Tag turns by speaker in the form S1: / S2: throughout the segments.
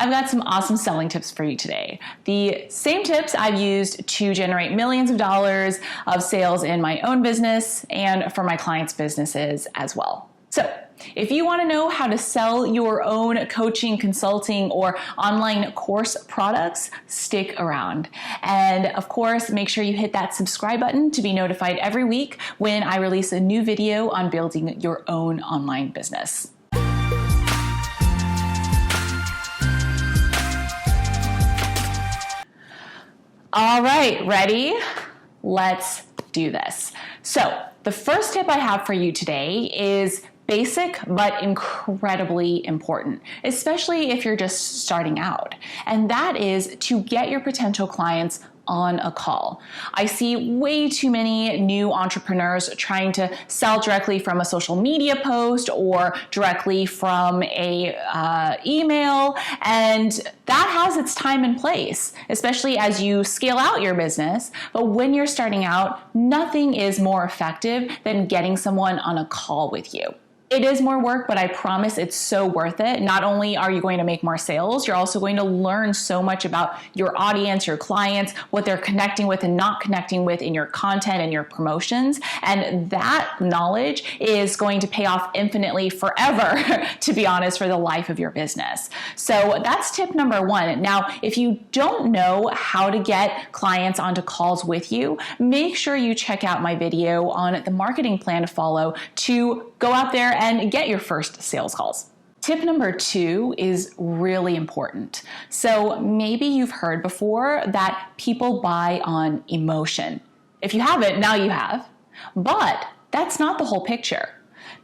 S1: I've got some awesome selling tips for you today. The same tips I've used to generate millions of dollars of sales in my own business and for my clients' businesses as well. So if you want to know how to sell your own coaching, consulting, or online course products, stick around. And of course, make sure you hit that subscribe button to be notified every week when I release a new video on building your own online business. All right, ready? Let's do this. So the first tip I have for you today is basic but incredibly important, especially if you're just starting out. And that is to get your potential clients on a call. I see way too many new entrepreneurs trying to sell directly from a social media post or directly from a email, and that has its time and place, especially as you scale out your business. But when you're starting out, nothing is more effective than getting someone on a call with you. It is more work, but I promise it's so worth it. Not only are you going to make more sales, you're also going to learn so much about your audience, your clients, what they're connecting with and not connecting with in your content and your promotions. And that knowledge is going to pay off infinitely forever, to be honest, for the life of your business. So that's tip number one. Now, if you don't know how to get clients onto calls with you, make sure you check out my video on the marketing plan to follow to go out there and get your first sales calls. Tip number two is really important. So maybe you've heard before that people buy on emotion. If you haven't, now you have. But that's not the whole picture.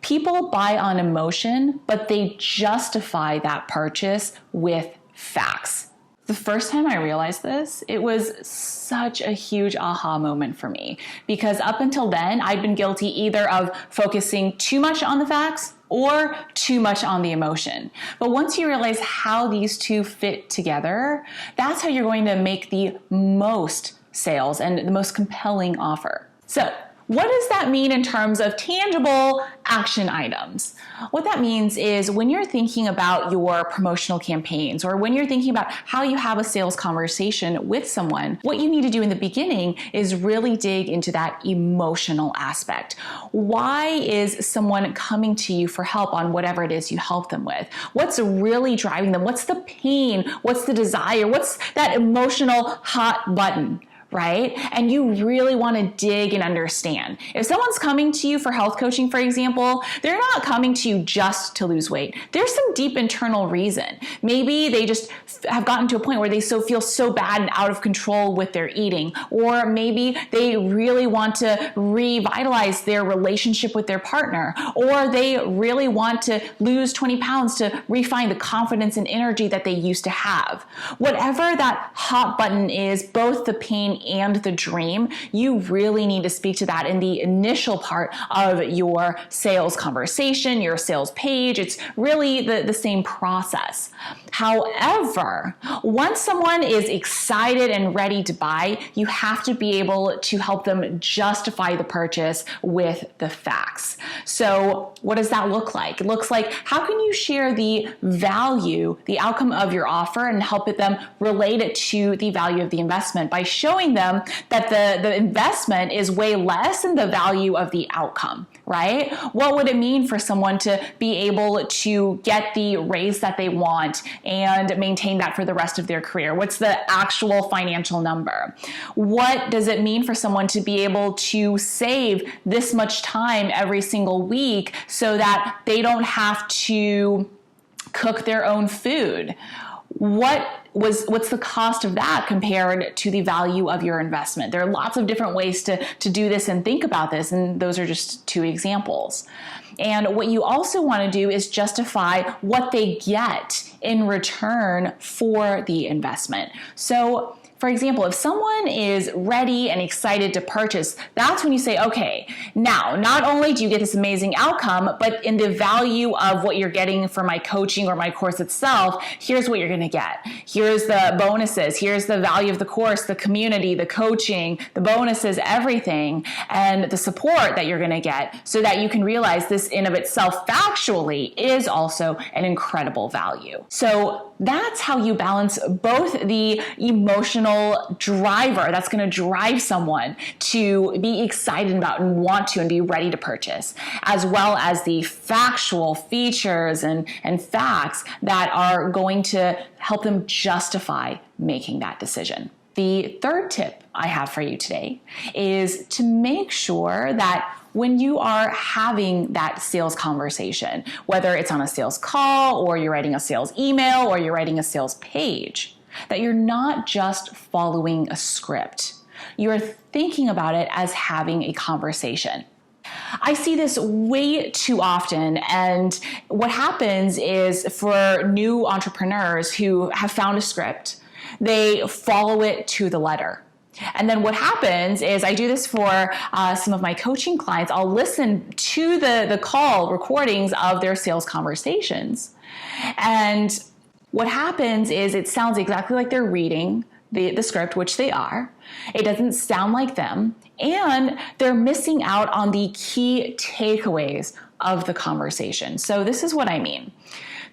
S1: People buy on emotion, but they justify that purchase with facts. The first time I realized this, it was such a huge aha moment for me, because up until then, I'd been guilty either of focusing too much on the facts or too much on the emotion. But once you realize how these two fit together, that's how you're going to make the most sales and the most compelling offer. So, what does that mean in terms of tangible action items? What that means is when you're thinking about your promotional campaigns or when you're thinking about how you have a sales conversation with someone, what you need to do in the beginning is really dig into that emotional aspect. Why is someone coming to you for help on whatever it is you help them with? What's really driving them? What's the pain? What's the desire? What's that emotional hot button? Right? And you really want to dig and understand. If someone's coming to you for health coaching, for example, they're not coming to you just to lose weight. There's some deep internal reason. Maybe they just have gotten to a point where they feel so bad and out of control with their eating. Or maybe they really want to revitalize their relationship with their partner. Or they really want to lose 20 pounds to refine the confidence and energy that they used to have. Whatever that hot button is, both the pain and the dream, you really need to speak to that in the initial part of your sales conversation, your sales page. It's really the same process. However, once someone is excited and ready to buy, you have to be able to help them justify the purchase with the facts. So what does that look like? It looks like, how can you share the value, the outcome of your offer, and help them relate it to the value of the investment by showing them that the investment is way less than the value of the outcome, right? What would it mean for someone to be able to get the raise that they want and maintain that for the rest of their career? What's the actual financial number? What does it mean for someone to be able to save this much time every single week so that they don't have to cook their own food? What's the cost of that compared to the value of your investment? There are lots of different ways to do this and think about this, and those are just two examples. And what you also want to do is justify what they get in return for the investment. So For example, if someone is ready and excited to purchase, that's when you say, okay, now not only do you get this amazing outcome, but in the value of what you're getting for my coaching or my course itself, here's what you're going to get. Here's the bonuses. Here's the value of the course, the community, the coaching, the bonuses, everything, and the support that you're going to get so that you can realize this in of itself factually is also an incredible value. So that's how you balance both the emotional driver that's going to drive someone to be excited about and want to and be ready to purchase, as well as the factual features and facts that are going to help them justify making that decision. The third tip I have for you today is to make sure that when you are having that sales conversation, whether it's on a sales call or you're writing a sales email or you're writing a sales page, that you're not just following a script. You're thinking about it as having a conversation. I see this way too often, and what happens is for new entrepreneurs who have found a script, they follow it to the letter. And then what happens is I do this for some of my coaching clients. I'll listen to the call recordings of their sales conversations. And what happens is it sounds exactly like they're reading the script, which they are. It doesn't sound like them. And they're missing out on the key takeaways of the conversation. So this is what I mean.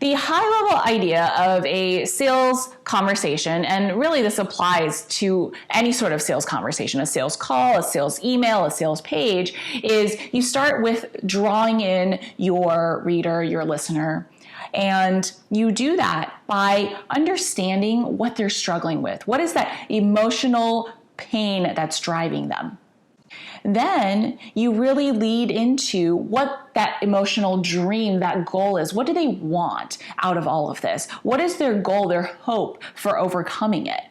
S1: The high-level idea of a sales conversation, and really this applies to any sort of sales conversation, a sales call, a sales email, a sales page, is you start with drawing in your reader, your listener, and you do that by understanding what they're struggling with. What is that emotional pain that's driving them? Then you really lead into what that emotional dream, that goal is. What do they want out of all of this? What is their goal, their hope for overcoming it?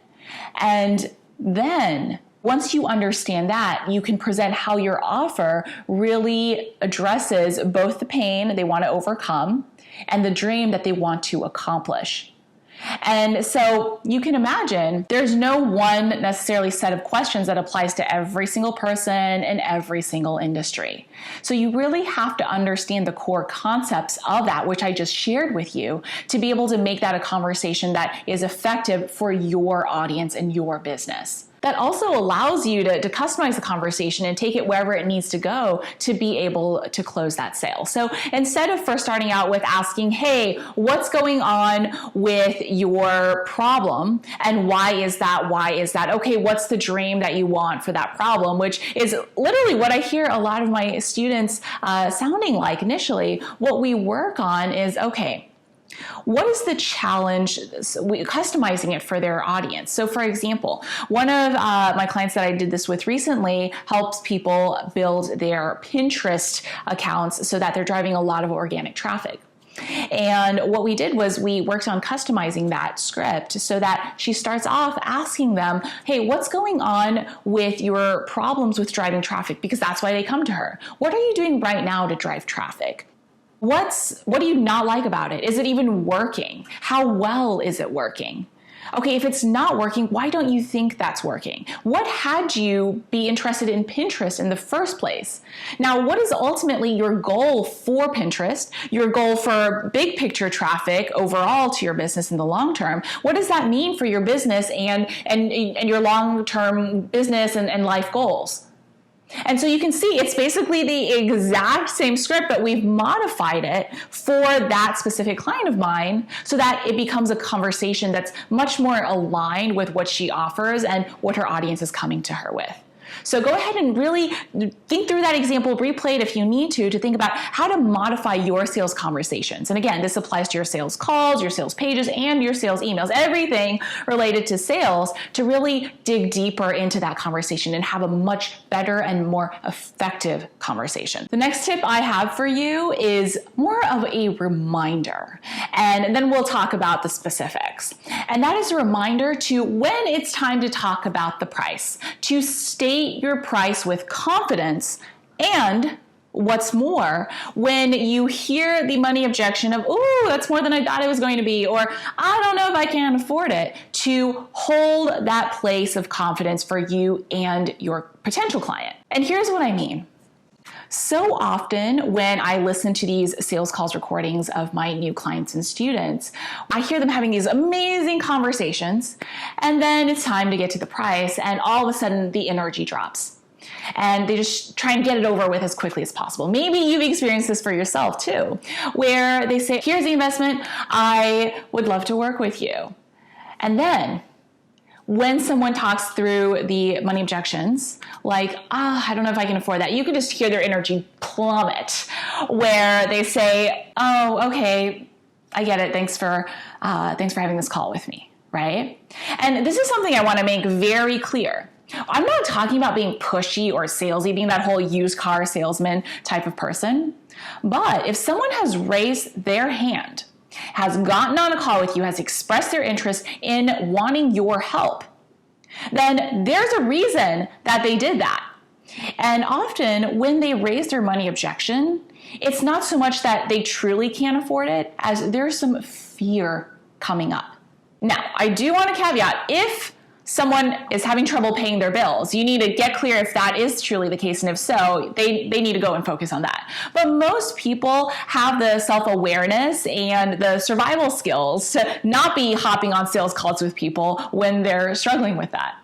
S1: And then once you understand that, you can present how your offer really addresses both the pain they want to overcome and the dream that they want to accomplish. And so you can imagine there's no one necessarily set of questions that applies to every single person in every single industry. So you really have to understand the core concepts of that, which I just shared with you, to be able to make that a conversation that is effective for your audience and your business. That also allows you to customize the conversation and take it wherever it needs to go to be able to close that sale. So instead of first starting out with asking, hey, what's going on with your problem and why is that? Why is that? Okay, what's the dream that you want for that problem? Which is literally what I hear a lot of my students sounding like initially. What we work on is, okay, what is the challenge, customizing it for their audience? So for example, one of my clients that I did this with recently helps people build their Pinterest accounts so that they're driving a lot of organic traffic. And what we did was we worked on customizing that script so that she starts off asking them, hey, what's going on with your problems with driving traffic? Because that's why they come to her. What are you doing right now to drive traffic? What do you not like about it? Is it even working? How well is it working? Okay, if it's not working, why don't you think that's working? What had you be interested in Pinterest in the first place? Now, what is ultimately your goal for Pinterest? Your goal for big picture traffic overall to your business in the long term? What does that mean for your business and your long-term business and life goals? And so you can see it's basically the exact same script, but we've modified it for that specific client of mine so that it becomes a conversation that's much more aligned with what she offers and what her audience is coming to her with. So go ahead and really think through that example, replay it if you need to think about how to modify your sales conversations. And again, this applies to your sales calls, your sales pages, and your sales emails, everything related to sales, to really dig deeper into that conversation and have a much better and more effective conversation. The next tip I have for you is more of a reminder, and then we'll talk about the specifics. And that is a reminder to when it's time to talk about the price, to state your price with confidence and What's more, when you hear the money objection of, ooh, that's more than I thought it was going to be, or I don't know if I can afford it, to hold that place of confidence for you and your potential client. And here's what I mean. So often when I listen to these sales calls recordings of my new clients and students, I hear them having these amazing conversations, and then it's time to get to the price, and all of a sudden the energy drops. And they just try and get it over with as quickly as possible. Maybe you've experienced this for yourself too, where they say, here's the investment, I would love to work with you. And then when someone talks through the money objections, like, I don't know if I can afford that, you can just hear their energy plummet, where they say, oh, okay, I get it. Thanks for having this call with me, right? And this is something I want to make very clear. I'm not talking about being pushy or salesy, being that whole used car salesman type of person. But if someone has raised their hand, has gotten on a call with you, has expressed their interest in wanting your help, then there's a reason that they did that. And often when they raise their money objection, it's not so much that they truly can't afford it as there's some fear coming up. Now, I do want to caveat, if someone is having trouble paying their bills, you need to get clear if that is truly the case, and if so, they need to go and focus on that. But most people have the self-awareness and the survival skills to not be hopping on sales calls with people when they're struggling with that.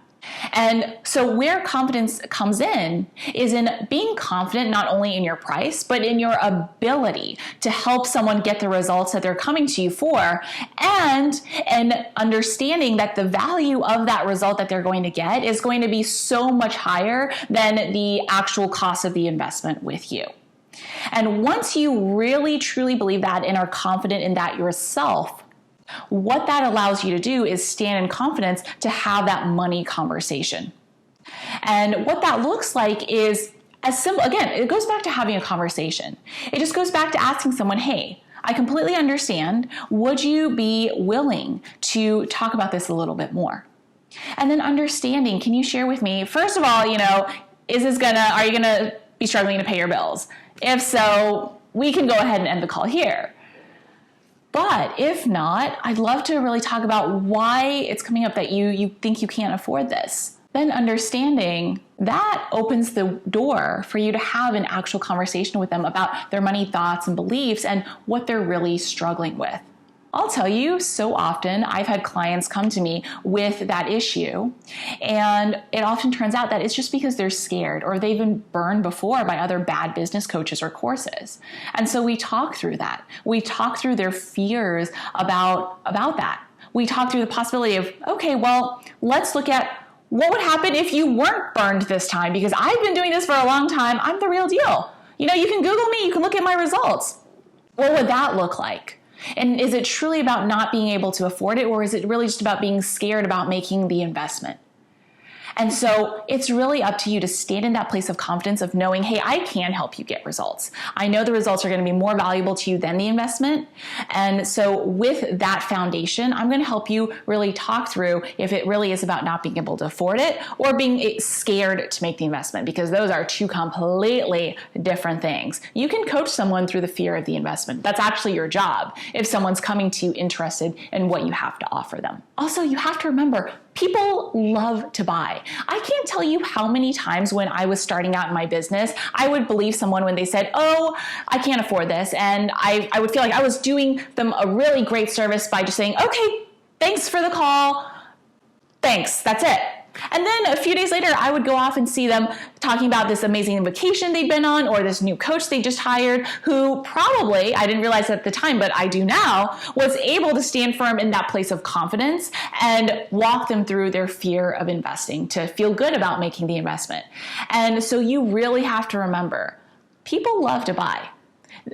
S1: And so where confidence comes in is in being confident not only in your price, but in your ability to help someone get the results that they're coming to you for, and understanding that the value of that result that they're going to get is going to be so much higher than the actual cost of the investment with you. And once you really truly believe that and are confident in that yourself, what that allows you to do is stand in confidence to have that money conversation. And what that looks like is as simple, again, it goes back to having a conversation. It just goes back to asking someone, hey, I completely understand. Would you be willing to talk about this a little bit more? And then understanding, can you share with me, first of all, are you gonna be struggling to pay your bills? If so, we can go ahead and end the call here. But if not, I'd love to really talk about why it's coming up that you think you can't afford this. Then understanding that opens the door for you to have an actual conversation with them about their money thoughts and beliefs and what they're really struggling with. I'll tell you, so often I've had clients come to me with that issue, and it often turns out that it's just because they're scared or they've been burned before by other bad business coaches or courses. And so we talk through that. We talk through their fears about that. We talk through the possibility of, okay, well, let's look at what would happen if you weren't burned this time, because I've been doing this for a long time. I'm the real deal. You can Google me, you can look at my results. What would that look like? And is it truly about not being able to afford it, or is it really just about being scared about making the investment? And so it's really up to you to stand in that place of confidence of knowing, hey, I can help you get results. I know the results are going to be more valuable to you than the investment. And so with that foundation, I'm going to help you really talk through if it really is about not being able to afford it or being scared to make the investment, because those are two completely different things. You can coach someone through the fear of the investment. That's actually your job if someone's coming to you interested in what you have to offer them. Also, you have to remember, people love to buy. I can't tell you how many times when I was starting out in my business, I would believe someone when they said, oh, I can't afford this. And I would feel like I was doing them a really great service by just saying, okay, thanks for the call. Thanks, that's it. And then a few days later, I would go off and see them talking about this amazing vacation they'd been on, or this new coach they just hired, who probably, I didn't realize at the time, but I do now, was able to stand firm in that place of confidence and walk them through their fear of investing to feel good about making the investment. And so you really have to remember, people love to buy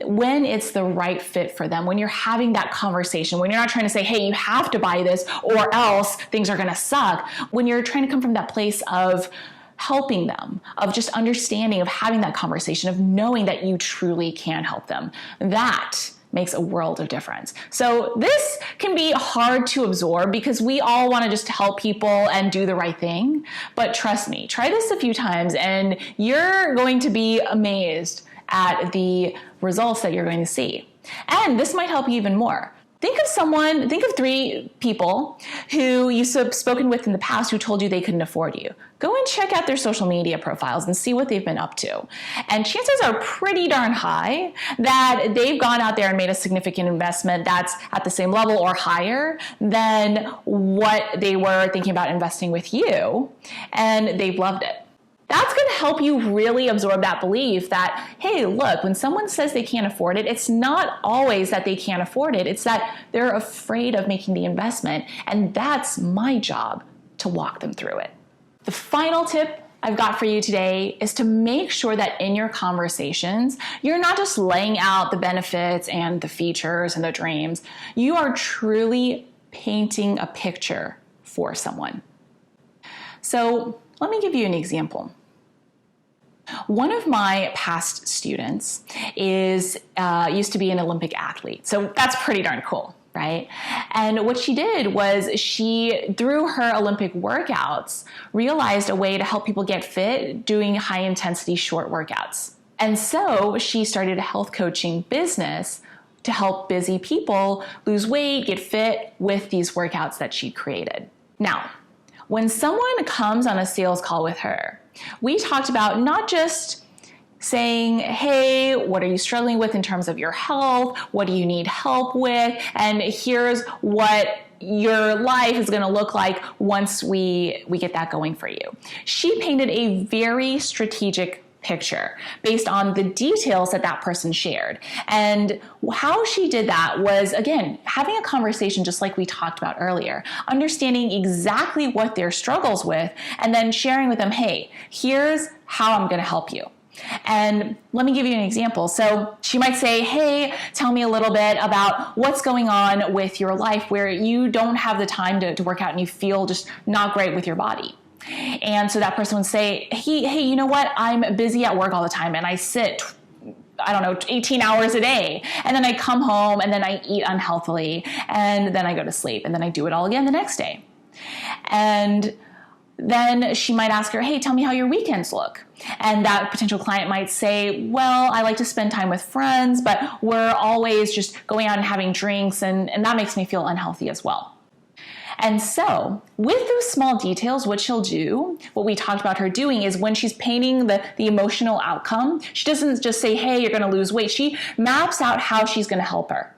S1: when it's the right fit for them, when you're having that conversation, when you're not trying to say, hey, you have to buy this or else things are going to suck, when you're trying to come from that place of helping them, of just understanding, of having that conversation, of knowing that you truly can help them. That makes a world of difference. So this can be hard to absorb because we all want to just help people and do the right thing. But trust me, try this a few times and you're going to be amazed at the results that you're going to see. And this might help you even more. Think of 3 people who you've spoken with in the past who told you they couldn't afford you. Go and check out their social media profiles and see what they've been up to. And chances are pretty darn high that they've gone out there and made a significant investment that's at the same level or higher than what they were thinking about investing with you, and they've loved it. That's going to help you really absorb that belief that, hey, look, when someone says they can't afford it, it's not always that they can't afford it. It's that they're afraid of making the investment, and that's my job to walk them through it. The final tip I've got for you today is to make sure that in your conversations, you're not just laying out the benefits and the features and the dreams. You are truly painting a picture for someone. So let me give you an example. One of my past students used to be an Olympic athlete, so that's pretty darn cool, right? And what she did was she, through her Olympic workouts, realized a way to help people get fit doing high-intensity short workouts. And so she started a health coaching business to help busy people lose weight, get fit with these workouts that she created. Now, when someone comes on a sales call with her, we talked about not just saying, hey, what are you struggling with in terms of your health? What do you need help with? And here's what your life is going to look like once we get that going for you. She painted a very strategic picture based on the details that that person shared. And how she did that was, again, having a conversation just like we talked about earlier, understanding exactly what their struggles with, and then sharing with them, hey, here's how I'm going to help you. And let me give you an example. So she might say, hey, tell me a little bit about what's going on with your life where you don't have the time to work out and you feel just not great with your body. And so that person would say, hey, you know what? I'm busy at work all the time and I sit, 18 hours a day. And then I come home and then I eat unhealthily and then I go to sleep and then I do it all again the next day. And then she might ask her, hey, tell me how your weekends look. And that potential client might say, well, I like to spend time with friends, but we're always just going out and having drinks and that makes me feel unhealthy as well. And so with those small details, what she'll do, what we talked about her doing is when she's painting the emotional outcome, she doesn't just say, hey, you're going to lose weight. She maps out how she's going to help her.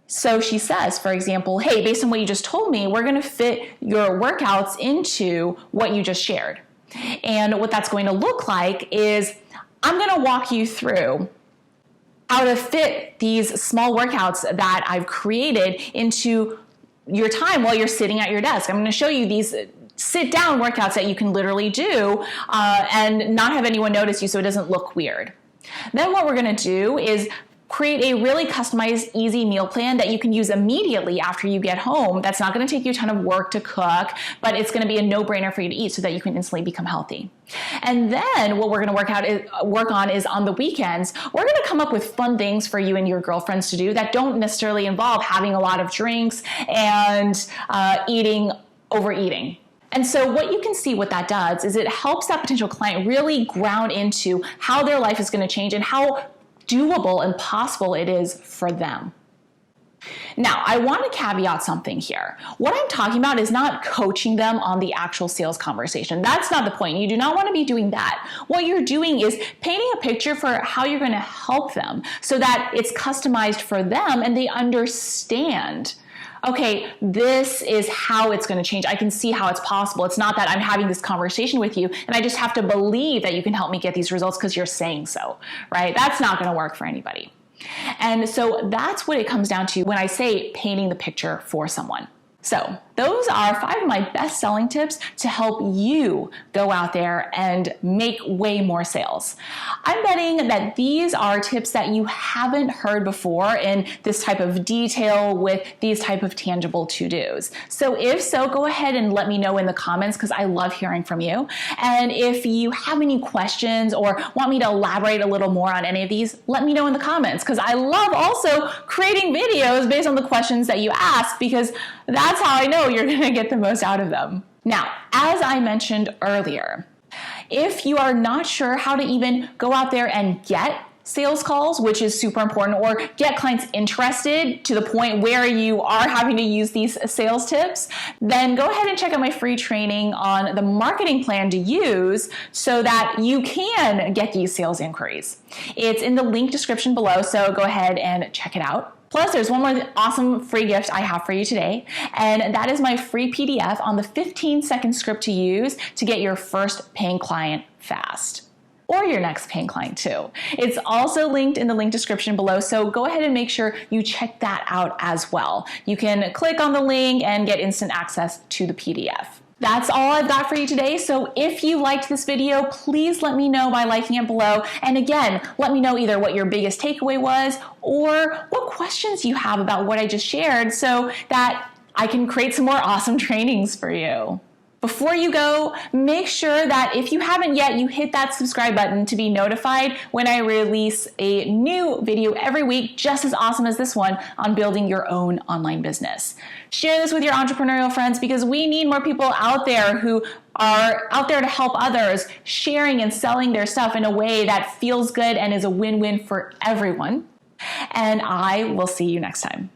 S1: So she says, for example, hey, based on what you just told me, we're going to fit your workouts into what you just shared. And what that's going to look like is I'm going to walk you through how to fit these small workouts that I've created into your time while you're sitting at your desk. I'm going to show you these sit down workouts that you can literally do and not have anyone notice you so it doesn't look weird. Then what we're going to do is create a really customized, easy meal plan that you can use immediately after you get home. That's not going to take you a ton of work to cook, but it's going to be a no-brainer for you to eat so that you can instantly become healthy. And then what we're going to work on is on the weekends, we're going to come up with fun things for you and your girlfriends to do that don't necessarily involve having a lot of drinks and overeating. And so what you can see what that does is it helps that potential client really ground into how their life is going to change and how doable and possible it is for them. Now, I want to caveat something here. What I'm talking about is not coaching them on the actual sales conversation. That's not the point. You do not want to be doing that. What you're doing is painting a picture for how you're going to help them so that it's customized for them and they understand, okay, this is how it's going to change. I can see how it's possible. It's not that I'm having this conversation with you and I just have to believe that you can help me get these results because you're saying so, right? That's not going to work for anybody. And so that's what it comes down to when I say painting the picture for someone. So those are 5 of my best selling tips to help you go out there and make way more sales. I'm betting that these are tips that you haven't heard before in this type of detail with these type of tangible to-dos. So if so, go ahead and let me know in the comments because I love hearing from you. And if you have any questions or want me to elaborate a little more on any of these, let me know in the comments because I love also creating videos based on the questions that you ask because that's how I know you're going to get the most out of them. Now, as I mentioned earlier, If you are not sure how to even go out there and get sales calls, which is super important, or get clients interested to the point where you are having to use these sales tips, then go ahead and check out my free training on the marketing plan to use so that you can get these sales inquiries. It's in the link description below, so go ahead and check it out. Plus, there's one more awesome free gift I have for you today, and that is my free PDF on the 15-second script to use to get your first paying client fast. Or your next paying client too. It's also linked in the link description below, so go ahead and make sure you check that out as well. You can click on the link and get instant access to the PDF. That's all I've got for you today, so if you liked this video, please let me know by liking it below. And again, let me know either what your biggest takeaway was or what questions you have about what I just shared so that I can create some more awesome trainings for you. Before you go, make sure that if you haven't yet, you hit that subscribe button to be notified when I release a new video every week, just as awesome as this one, on building your own online business. Share this with your entrepreneurial friends because we need more people out there who are out there to help others, sharing and selling their stuff in a way that feels good and is a win-win for everyone. And I will see you next time.